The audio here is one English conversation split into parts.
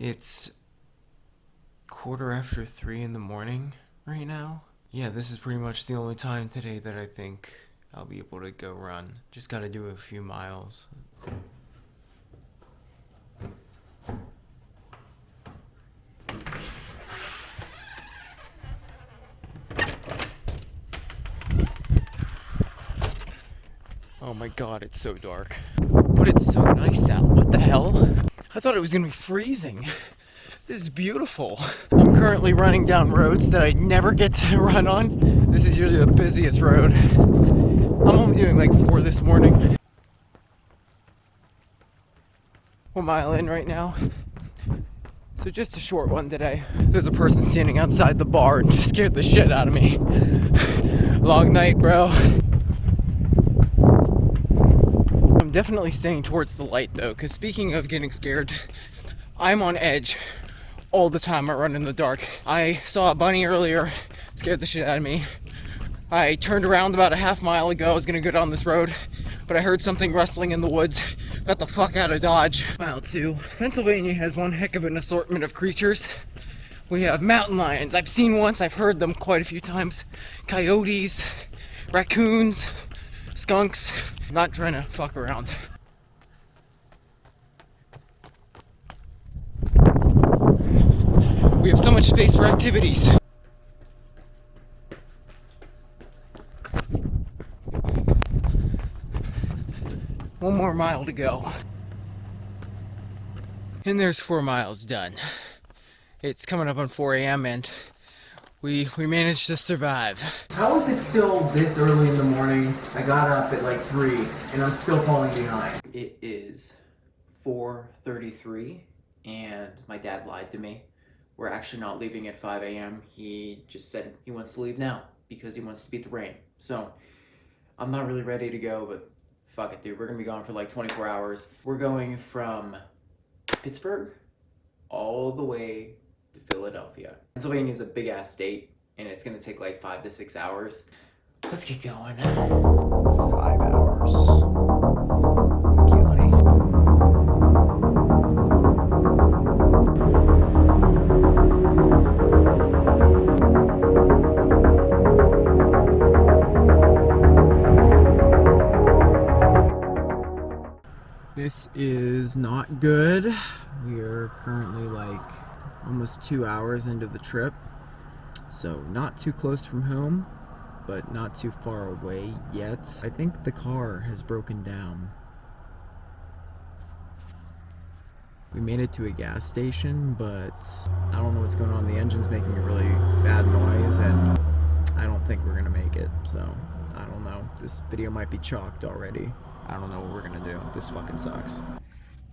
It's 3:15 in the morning right now. Yeah, this is pretty much the only time today that I think I'll be able to go run. Just gotta do a few miles. Oh my god, it's so dark. But it's so nice out. What the hell? I thought it was gonna be freezing. This is beautiful. I'm currently running down roads that I never get to run on. This is usually the busiest road. I'm only doing like 4 this morning. 1 mile in right now. So just a short one today. There's a person standing outside the bar and just scared the shit out of me. Long night, bro. I'm definitely staying towards the light though, because speaking of getting scared, I'm on edge all the time I run in the dark. I saw a bunny earlier, scared the shit out of me. I turned around about a half mile ago, I was gonna go down this road, but I heard something rustling in the woods. Got the fuck out of Dodge. Mile 2. Pennsylvania has one heck of an assortment of creatures. We have mountain lions. I've seen once, I've heard them quite a few times. Coyotes, raccoons, skunks. I'm not trying to fuck around. We have so much space for activities. One more mile to go. And there's 4 miles done. It's coming up on 4 a.m. and we managed to survive. How is it still this early in the morning? I got up at like 3 and I'm still falling behind. It is 4:33 and my dad lied to me. We're actually not leaving at 5 a.m. He just said he wants to leave now because he wants to beat the rain. So I'm not really ready to go, but fuck it, dude. We're gonna be gone for like 24 hours. We're going from Pittsburgh all the way to Philadelphia. Pennsylvania is a big ass state and it's gonna take like 5 to 6 hours. Let's get going. 5 hours. Thank you, honey. This is not good. We are currently like almost 2 hours into the trip. So not too close from home, but not too far away yet. I think the car has broken down. We made it to a gas station, but I don't know what's going on. The engine's making a really bad noise and I don't think we're gonna make it. So I don't know. This video might be chalked already. I don't know what we're gonna do. This fucking sucks.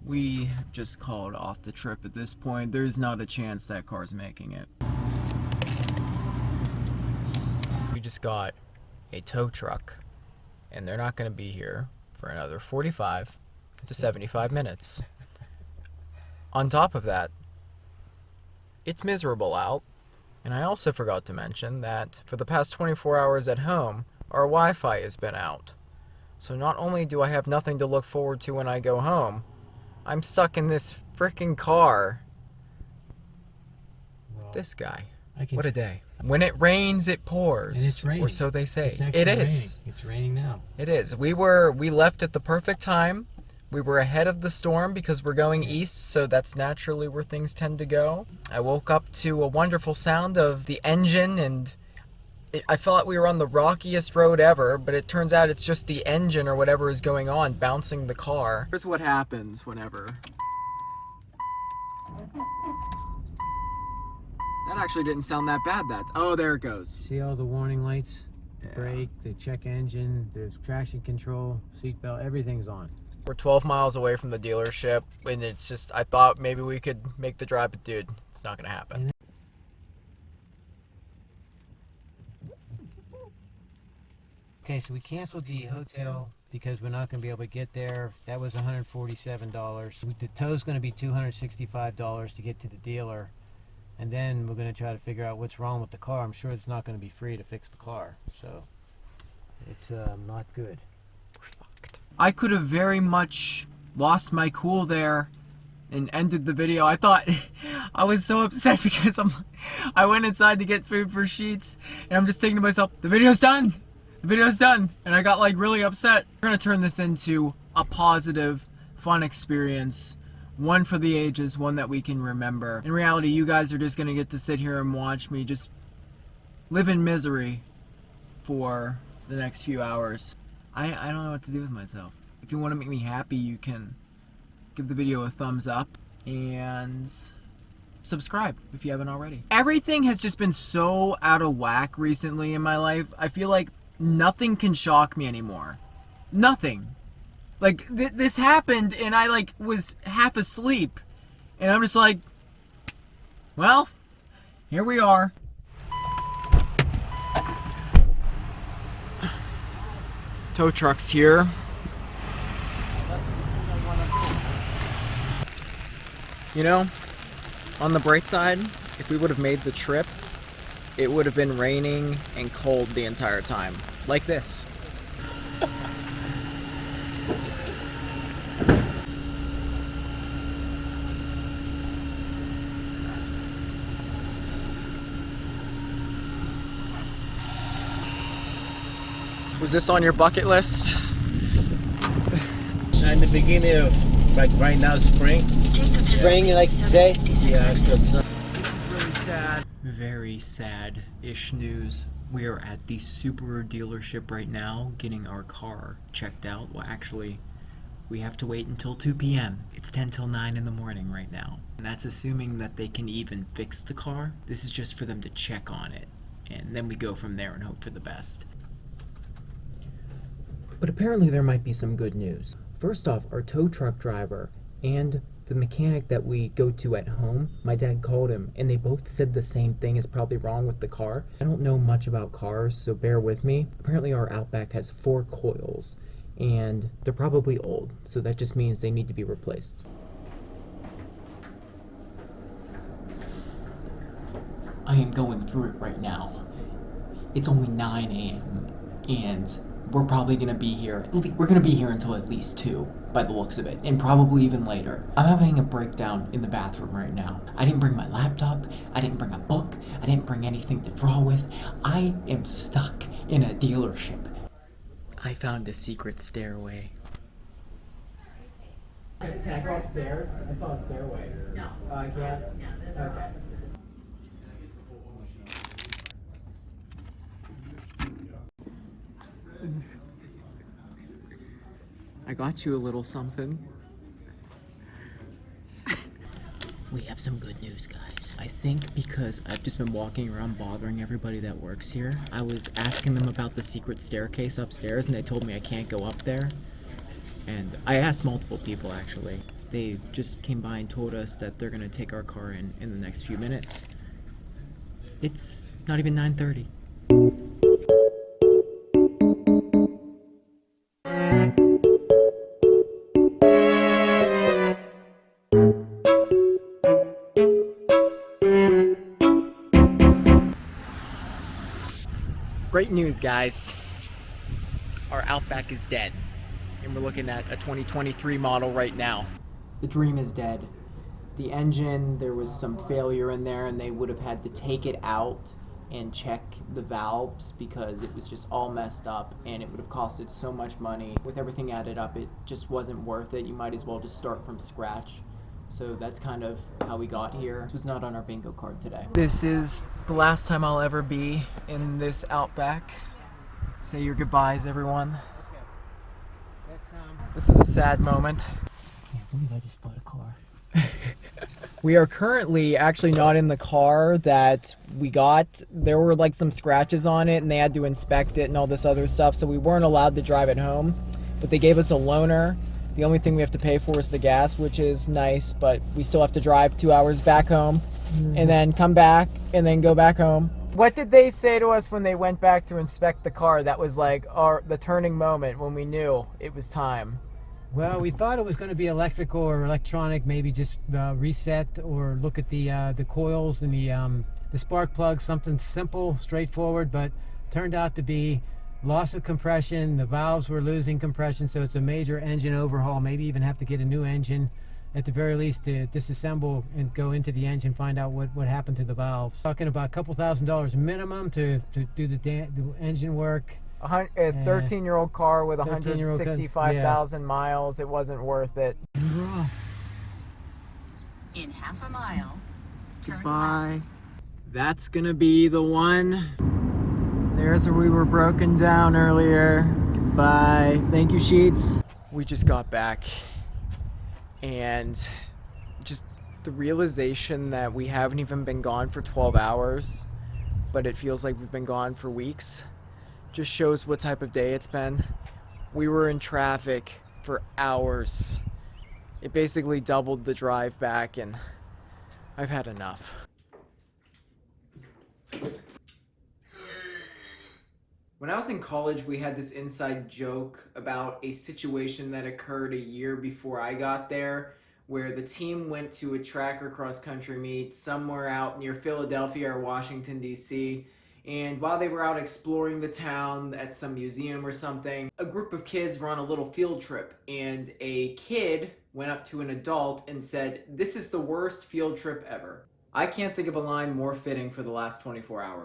We just called off the trip at this point. There's not a chance that car's making it. We just got a tow truck and they're not gonna be here for another 45 to 75 minutes. On top of that, it's miserable out. And I also forgot to mention that for the past 24 hours at home, our Wi-Fi has been out. So not only do I have nothing to look forward to when I go home, I'm stuck in this freaking car. Well, this guy. What a day. When it rains, it pours. And it's raining. Or so they say. It is. Raining. It's raining now. It is. We left at the perfect time. We were ahead of the storm because we're going east, so that's naturally where things tend to go. I woke up to a wonderful sound of the engine and I thought we were on the rockiest road ever, but it turns out it's just the engine or whatever is going on bouncing the car. Here's what happens whenever. That actually didn't sound that bad. Oh, there it goes. See all the warning lights? Yeah. Brake, the check engine, there's traction control, seatbelt, everything's on. We're 12 miles away from the dealership, and it's just, I thought maybe we could make the drive, but dude, it's not gonna happen. Okay, so we canceled the hotel because we're not going to be able to get there. That was $147. The tow's going to be $265 to get to the dealer. And then we're going to try to figure out what's wrong with the car. I'm sure it's not going to be free to fix the car. So it's not good. I could have very much lost my cool there and ended the video. I thought, I was so upset because I went inside to get food for Sheets, and I'm just thinking to myself, the video's done! The video's done! And I got like really upset. We're gonna turn this into a positive, fun experience. One for the ages, one that we can remember. In reality, you guys are just gonna get to sit here and watch me just live in misery for the next few hours. I don't know what to do with myself. If you want to make me happy, you can give the video a thumbs up and subscribe if you haven't already. Everything has just been so out of whack recently in my life. I feel like nothing can shock me anymore. Nothing. Like this happened and I like was half asleep and I'm just like, well, here we are. Tow truck's here. You know, on the bright side, if we would have made the trip, it would have been raining and cold the entire time. Like this. Was this on your bucket list? In the beginning of, like right now, spring. Spring, you like to say? Yeah, This is really sad. Very sad-ish news. We are at the Subaru dealership right now getting our car checked out. Well, actually, we have to wait until 2 p.m. It's 10 till 9 in the morning right now. And that's assuming that they can even fix the car. This is just for them to check on it. And then we go from there and hope for the best. But apparently there might be some good news. First off, our tow truck driver and the mechanic that we go to at home, my dad called him and they both said the same thing is probably wrong with the car. I don't know much about cars, so bear with me. Apparently our Outback has 4 coils and they're probably old, so that just means they need to be replaced. I am going through it right now. It's only 9 a.m. and we're probably gonna be here. We're gonna be here until at least 2, by the looks of it, and probably even later. I'm having a breakdown in the bathroom right now. I didn't bring my laptop. I didn't bring a book. I didn't bring anything to draw with. I am stuck in a dealership. I found a secret stairway. Can I go upstairs? I saw a stairway. No. I can't? No, those are Okay. offices. I got you a little something. We have some good news, guys. I think because I've just been walking around bothering everybody that works here, I was asking them about the secret staircase upstairs and they told me I can't go up there. And I asked multiple people actually. They just came by and told us that they're gonna take our car in the next few minutes. It's not even 9:30. Great news, guys. Our Outback is dead. And we're looking at a 2023 model right now. The dream is dead. The engine, there was some failure in there and they would have had to take it out and check the valves because it was just all messed up and it would have costed so much money. With everything added up, it just wasn't worth it. You might as well just start from scratch. So that's kind of how we got here. This was not on our bingo card today. This is the last time I'll ever be in this Outback. Say your goodbyes, everyone. This is a sad moment. I can't believe I just bought a car. We are currently actually not in the car that we got. There were like some scratches on it and they had to inspect it and all this other stuff, so we weren't allowed to drive it home. But they gave us a loaner. The only thing we have to pay for is the gas, which is nice, but we still have to drive 2 hours back home and then come back and then go back home. What did they say to us when they went back to inspect the car? That was like the turning moment when we knew it was time. Well, we thought it was going to be electrical or electronic, maybe just reset or look at the coils and the spark plugs, something simple, straightforward, but turned out to be loss of compression. The valves were losing compression, so it's a major engine overhaul, maybe even have to get a new engine. at the very least to disassemble and go into the engine, find out what happened to the valves. Talking about a couple $1,000s minimum to do the engine work. A 13-year-old car with 165,000 miles, it wasn't worth it. In half a mile, turn Goodbye. left. That's gonna be the one. There's where we were broken down earlier. Goodbye. Thank you, Sheets. We just got back, and just the realization that we haven't even been gone for 12 hours, but it feels like we've been gone for weeks, just shows what type of day it's been. We were in traffic for hours. It basically doubled the drive back, and I've had enough. When I was in college, we had this inside joke about a situation that occurred a year before I got there, where the team went to a track or cross-country meet somewhere out near Philadelphia or Washington, D.C., and while they were out exploring the town at some museum or something, a group of kids were on a little field trip, and a kid went up to an adult and said, "This is the worst field trip ever." I can't think of a line more fitting for the last 24 hours.